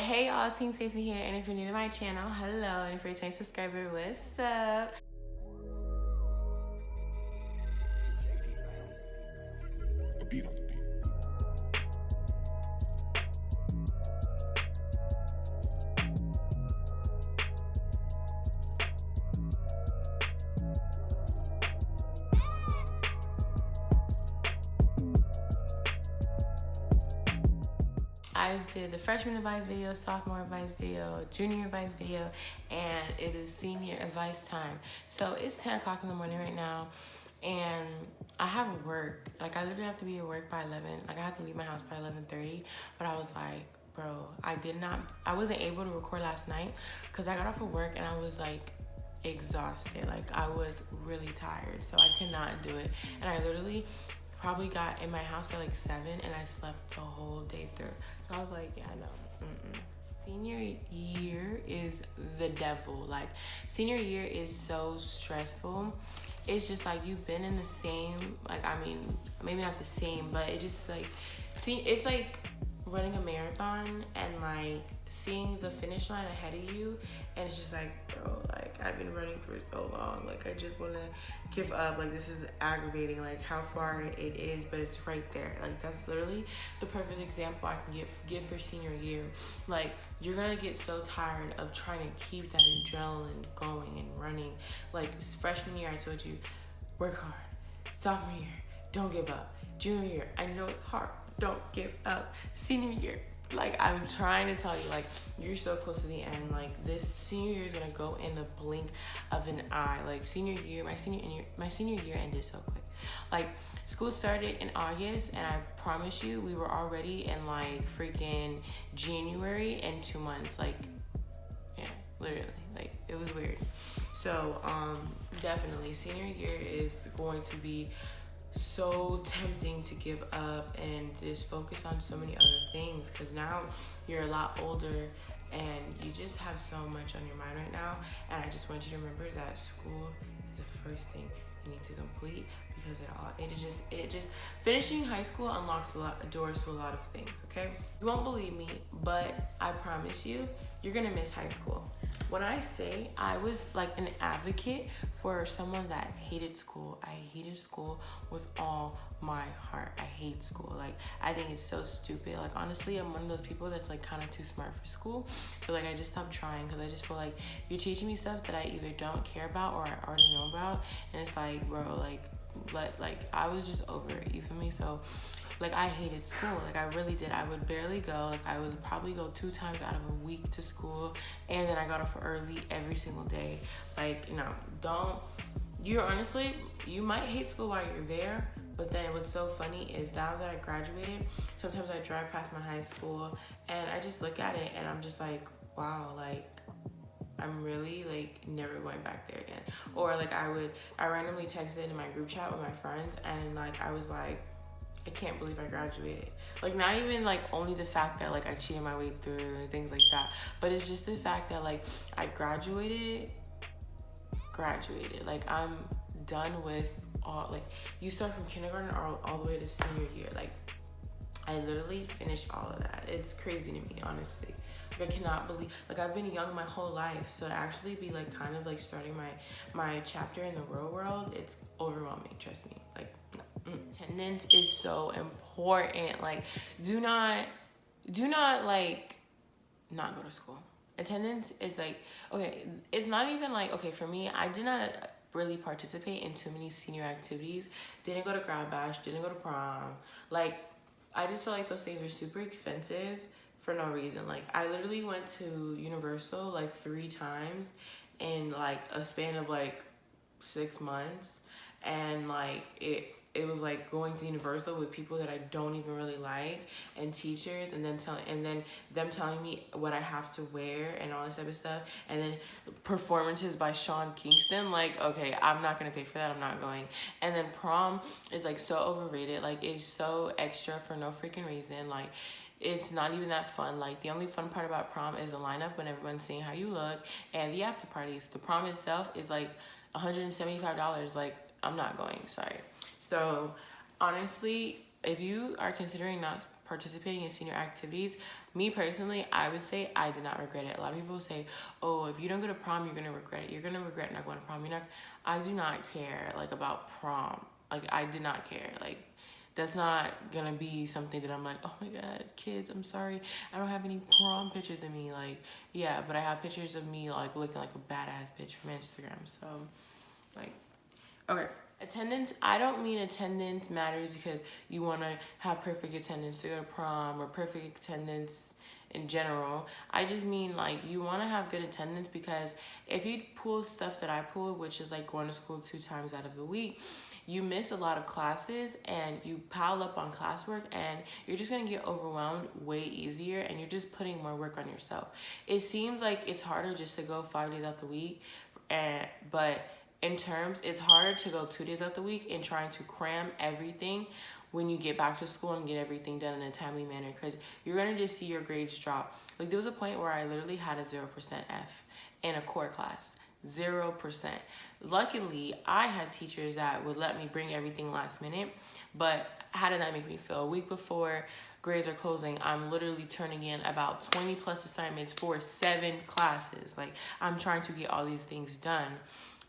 Hey y'all, Team Stacie here, and if you're new to my channel, hello, and if you're a returning subscriber, what's up? A beat on the beat. I did the freshman advice video, sophomore advice video, junior advice video, and it is senior advice time. So it's 10 o'clock in the morning right now, and I have work. Like, I literally have to be at work by 11. Like, I have to leave my house by 11:30, but I was like, bro, I wasn't able to record last night because I got off of work and I was like exhausted. Like, I was really tired, so I could not do it. And I literally probably got in my house by like 7 and I slept the whole day through. So I was like, yeah, no. Senior year is the devil. Like, senior year is so stressful. It's just like you've been in the same, like, I mean, maybe not the same, but it just like, it's like running a marathon and like seeing the finish line ahead of you, and it's just like, bro, like, I've been running for so long, like, I just want to give up. Like, this is aggravating, like how far it is, but it's right there. Like, that's literally the perfect example I can give for senior year. Like, you're gonna get so tired of trying to keep that adrenaline going and running. Like, freshman year, I told you, work hard. Sophomore year, don't give up. Junior year, I know it's hard, don't give up. Senior year, like, I'm trying to tell you, like, you're so close to the end. Like, this senior year is gonna go in the blink of an eye. Like, my senior year ended so quick. Like, school started in August, and I promise you, we were already in like freaking January in 2 months. Like, yeah, literally, like, it was weird. So definitely senior year is going to be so tempting to give up and just focus on so many other things, because now you're a lot older and you just have so much on your mind right now. And I just want you to remember that school is the first thing you need to complete, because it just finishing high school unlocks a lot of doors to a lot of things. Okay, you won't believe me, but I promise you, you're gonna miss high school. When I say I was like an advocate for someone that hated school, I hated school with all my heart. I hate school. Like, I think it's so stupid. Like, honestly, I'm one of those people that's like kind of too smart for school. So like, I just stopped trying because I just feel like you're teaching me stuff that I either don't care about or I already know about. And it's like, bro, like I was just over it. You feel me? So like, I hated school. Like, I really did. I would barely go. Like, I would probably go 2 times out of a week to school, and then I got off early every single day. Like, you honestly, you might hate school while you're there, but then what's so funny is now that I graduated, sometimes I drive past my high school and I just look at it and I'm just like, wow, like, I'm really like never going back there again. Or like, I randomly texted in my group chat with my friends, and like, I was like, I can't believe I graduated. Like, not even like only the fact that like I cheated my way through and things like that, but it's just the fact that like I graduated. Like, I'm done with all, like, you start from kindergarten all the way to senior year. Like, I literally finished all of that. It's crazy to me, honestly. Like, I cannot believe, like, I've been young my whole life, so to actually be like kind of like starting my chapter in the real world, it's overwhelming, trust me. Like, attendance is so important. Like, do not like not go to school. Attendance is like, okay, it's not even like, okay, for me, I did not really participate in too many senior activities. Didn't go to grad bash, didn't go to prom. Like, I just feel like those things are super expensive for no reason. Like, I literally went to Universal like 3 times in like a span of like 6 months, and like it was like going to Universal with people that I don't even really like, and teachers, and then them telling me what I have to wear and all this type of stuff, and then performances by Sean Kingston. Like, okay, I'm not gonna pay for that, I'm not going. And then prom is like so overrated. Like, it's so extra for no freaking reason. Like, it's not even that fun. Like, the only fun part about prom is the lineup when everyone's seeing how you look, and the after parties. The prom itself is like $175. Like, I'm not going, sorry. So honestly, if you are considering not participating in senior activities, me personally, I would say I did not regret it. A lot of people say, oh, if you don't go to prom, you're gonna regret it. You're gonna regret not going to prom. I do not care like about prom. Like I did not care. Like that's not gonna be something that I'm like, oh my god, kids, I'm sorry, I don't have any prom pictures of me. Like, yeah, but I have pictures of me like looking like a badass bitch from Instagram. So, like, okay. Attendance, I don't mean attendance matters because you want to have perfect attendance to go to prom or perfect attendance in general. I just mean like you want to have good attendance because if you pull stuff that I pull, which is like going to school 2 times out of the week, you miss a lot of classes and you pile up on classwork and you're just going to get overwhelmed way easier and you're just putting more work on yourself. It seems like it's harder just to go 5 days out the week, but in terms, it's harder to go 2 days out the week and trying to cram everything when you get back to school and get everything done in a timely manner because you're going to just see your grades drop. Like there was a point where I literally had a 0% F in a core class. 0%. Luckily, I had teachers that would let me bring everything last minute, but how did that make me feel? A week before grades are closing, I'm literally turning in about 20 plus assignments for 7 classes. Like I'm trying to get all these things done.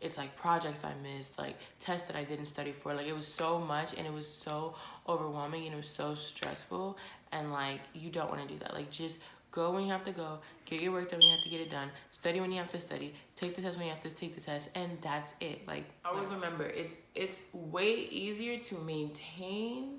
It's like projects I missed, like tests that I didn't study for. Like it was so much and it was so overwhelming and it was so stressful. And like, you don't want to do that. Like just go when you have to go, get your work done when you have to get it done, study when you have to study, take the test when you have to take the test, and that's it. Like always remember, it's way easier to maintain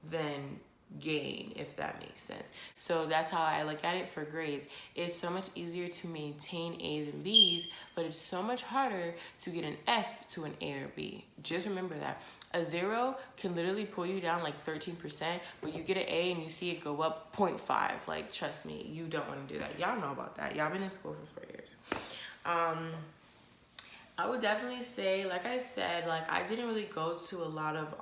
than gain, if that makes sense. So that's how I look at it for grades. It's so much easier to maintain A's and B's, but it's so much harder to get an F to an A or B. Just remember that. A 0 can literally pull you down like 13%, but you get an A and you see it go up 0.5. Like, trust me, you don't want to do that. Y'all know about that. Y'all been in school for 4 years. I would definitely say, like I said, like I didn't really go to a lot of,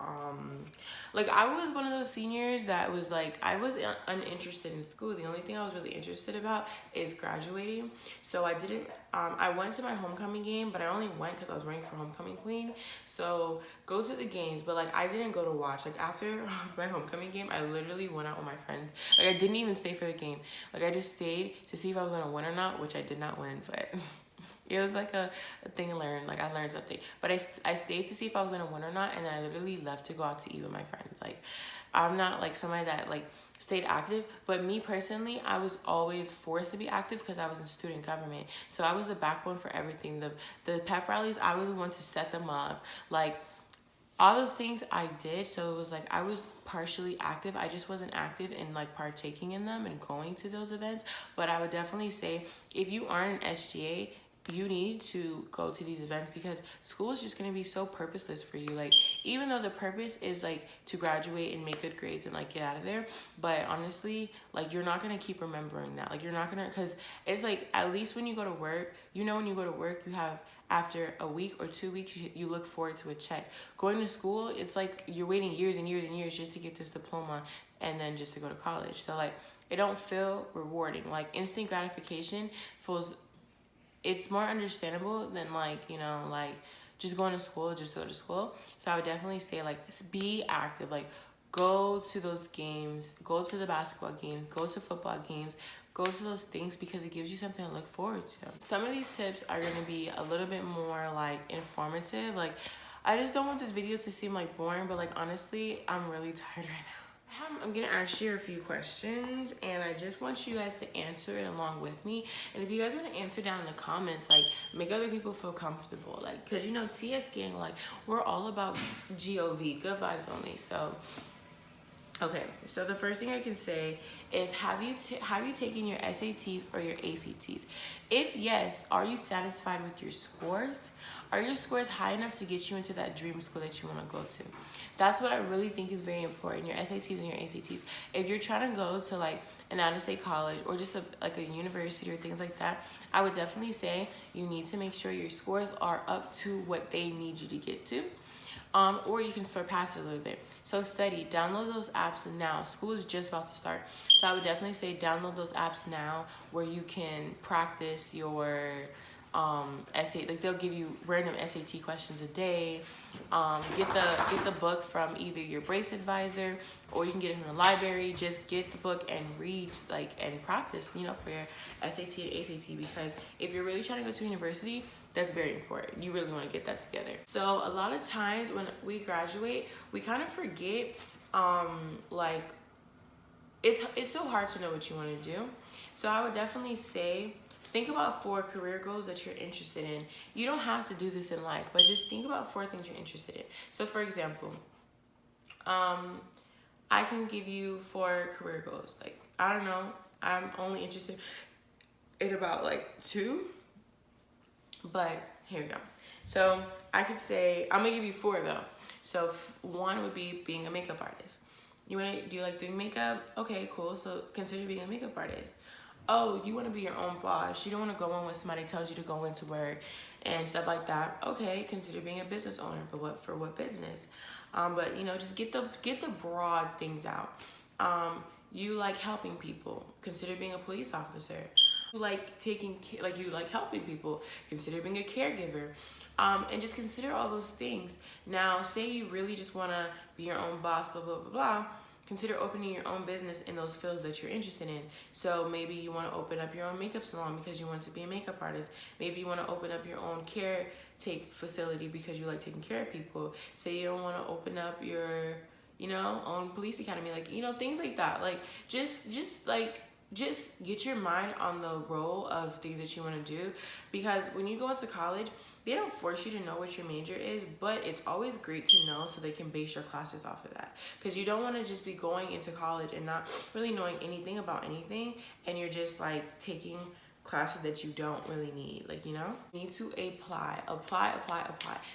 like I was one of those seniors that was like, I was uninterested in school. The only thing I was really interested about is graduating. So I didn't, I went to my homecoming game, but I only went because I was running for homecoming queen. So go to the games, but like I didn't go to watch. Like after my homecoming game, I literally went out with my friends. Like I didn't even stay for the game. Like I just stayed to see if I was gonna win or not, which I did not win, but it was like a thing to learn. Like I learned something, but I stayed to see if I was gonna win or not, and then I literally left to go out to eat with my friends. Like I'm not like somebody that like stayed active, but me personally, I was always forced to be active because I was in student government. So I was the backbone for everything. The pep rallies, I was the one to set them up. Like all those things I did. So it was like I was partially active. I just wasn't active in like partaking in them and going to those events. But I would definitely say if you aren't an SGA, you need to go to these events because school is just going to be so purposeless for you. Like even though the purpose is like to graduate and make good grades and like get out of there, but honestly, like you're not going to keep remembering that. Like you're not going to, because it's like at least when you go to work, you know, when you go to work, you have after a week or 2 weeks, you look forward to a check. Going to school, it's like you're waiting years and years and years just to get this diploma and then just to go to college. So like it don't feel rewarding. Like instant gratification feels, it's more understandable than like, you know, like just going to school, just go to school. So I would definitely say like be active, like go to those games, go to the basketball games, go to football games, go to those things because it gives you something to look forward to. Some of these tips are going to be a little bit more like informative. Like I just don't want this video to seem like boring, but like honestly, I'm really tired right now. I'm gonna ask you a few questions and I just want you guys to answer it along with me. And if you guys want to answer down in the comments, like make other people feel comfortable, like because you know TS gang, like we're all about GOV, good vibes only. So okay, so the first thing I can say is have you taken your SATs or your ACTs? If yes, are you satisfied with your scores? Are your scores high enough to get you into that dream school that you want to go to? That's what I really think is very important, your SATs and your ACTs. If you're trying to go to like an out-of-state college or just like a university or things like that, I would definitely say you need to make sure your scores are up to what they need you to get to. Or you can surpass it a little bit. So study, download those apps now. School is just about to start. So I would definitely say download those apps now where you can practice your essay, like they'll give you random SAT questions a day. Get the book from either your brace advisor, or you can get it from the library. Just get the book and read, like, and practice, you know, for your SAT and ACT, because if you're really trying to go to university, that's very important. You really want to get that together. So a lot of times when we graduate, we kind of forget, like, it's so hard to know what you want to do. So I would definitely say, think about 4 career goals that you're interested in. You don't have to do this in life, but just think about 4 things you're interested in. So for example, I can give you 4 career goals. Like, I don't know, I'm only interested in about like 2, but here we go. So I could say, I'm gonna give you 4 though. So 1 would be being a makeup artist. Do you like doing makeup? Okay, cool. So consider being a makeup artist. Oh, you want to be your own boss. You don't want to go in when somebody tells you to go into work and stuff like that. Okay, consider being a business owner, but for what business? But you know, just get the broad things out. You like helping people. Consider being a police officer. You like you like helping people. Consider being a caregiver. And just consider all those things. Now, say you really just want to be your own boss, blah, blah, blah, blah. Consider opening your own business in those fields that you're interested in. So maybe you want to open up your own makeup salon because you want to be a makeup artist. Maybe you want to open up your own take facility because you like taking care of people. Say you don't want to open up your, you know, own police academy, like, you know, things like that. Like, just get your mind on the role of things that you want to do, because when you go into college, they don't force you to know what your major is, but it's always great to know so they can base your classes off of that. Because you don't want to just be going into college and not really knowing anything about anything, and you're just like taking classes that you don't really need, like, you know? You need to apply.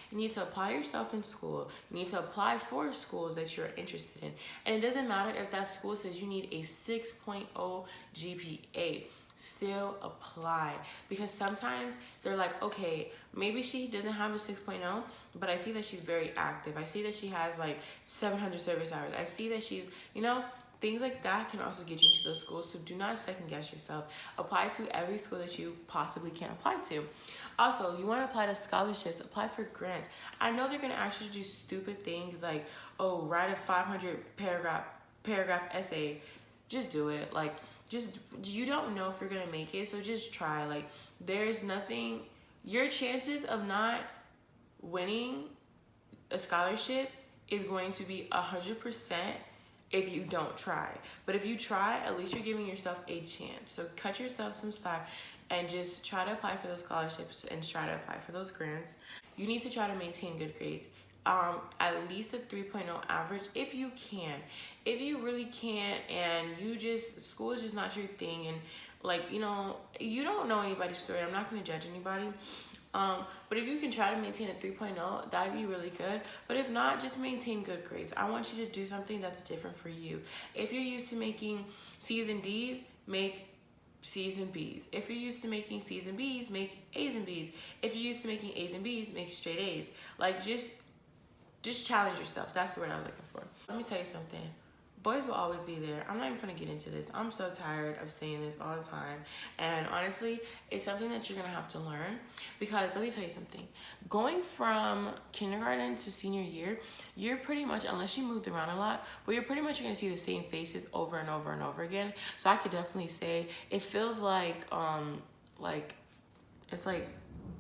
You need to apply yourself in school. You need to apply for schools that you're interested in. And it doesn't matter if that school says you need a 6.0 GPA. Still apply, because sometimes they're like, okay, maybe she doesn't have a 6.0, but I see that she's very active. I see that she has like 700 service hours. I see that she's, you know, things like that can also get you into those schools. So do not second guess yourself. Apply to every school that you possibly can apply to. Also, you want to apply to scholarships, apply for grants. I know they're going to ask you to do stupid things like, oh, write a 500 paragraph essay. Just do it. Like, you don't know if you're gonna make it, so just try. Like, there's nothing, your chances of not winning a scholarship is going to be 100% if you don't try. But if you try, at least you're giving yourself a chance. So cut yourself some slack and just try to apply for those scholarships and try to apply for those grants. You need to try to maintain good grades. At least a 3.0 average if you can. If you really can't and school is just not your thing, and like, you know, you don't know anybody's story. I'm not going to judge anybody. But if you can try to maintain a 3.0, that'd be really good. But if not, just maintain good grades. I want you to do something that's different for you. If you're used to making C's and D's, make C's and B's. If you're used to making C's and B's, make A's and B's. If you're used to making A's and B's, make straight A's. Like, just challenge yourself. That's the word I was looking for. Let me tell you something. Boys will always be there. I'm not even gonna get into this. I'm so tired of saying this all the time. And honestly, it's something that you're gonna have to learn, because let me tell you something. Going from kindergarten to senior year, you're pretty much, unless you moved around a lot, but you're pretty much gonna see the same faces over and over and over again. So I could definitely say it feels like it's like,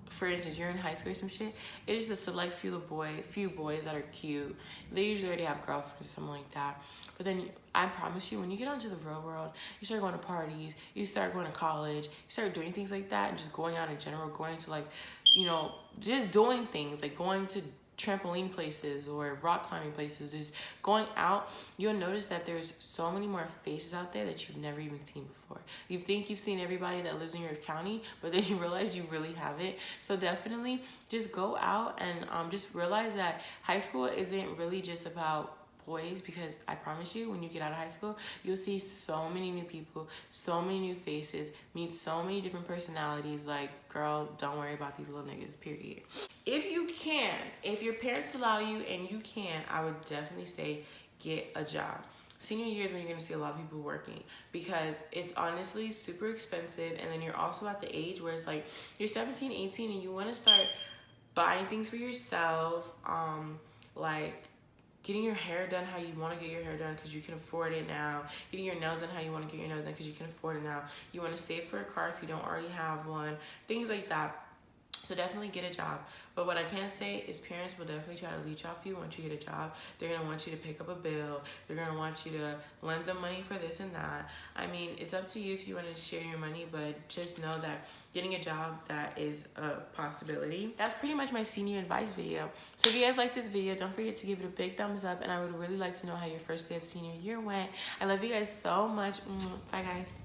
for instance, you're in high school or some shit, it's just a select few boys that are cute. They usually already have girlfriends or something like that. But then I promise you, when you get onto the real world, you start going to parties, you start going to college, you start doing things like that, and just going out in general, going to, like, you know, just doing things, like going to trampoline places or rock climbing places, just going out, you'll notice that there's so many more faces out there that you've never even seen before. You think you've seen everybody that lives in your county, but then you realize you really haven't. So definitely just go out and just realize that high school isn't really just about boys, because I promise you, when you get out of high school, you'll see so many new people, so many new faces, meet so many different personalities. Like, girl, don't worry about these little niggas, period. If you can, if your parents allow you and you can, I would definitely say get a job. senior year is when you're gonna see a lot of people working, because it's honestly super expensive. And then you're also at the age where it's like you're 17, 18, and you want to start buying things for yourself, like getting your hair done how you want to get your hair done because you can afford it now, getting your nails done how you want to get your nails done because you can afford it now. You want to save for a car if you don't already have one, things like that. So definitely get a job. But what I can say is parents will definitely try to leech off you once you get a job. They're going to want you to pick up a bill. They're going to want you to lend them money for this and that. I mean, it's up to you if you want to share your money, but just know that getting a job, that is a possibility. That's pretty much my senior advice video. So if you guys like this video, don't forget to give it a big thumbs up. And I would really like to know how your first day of senior year went. I love you guys so much. Bye, guys.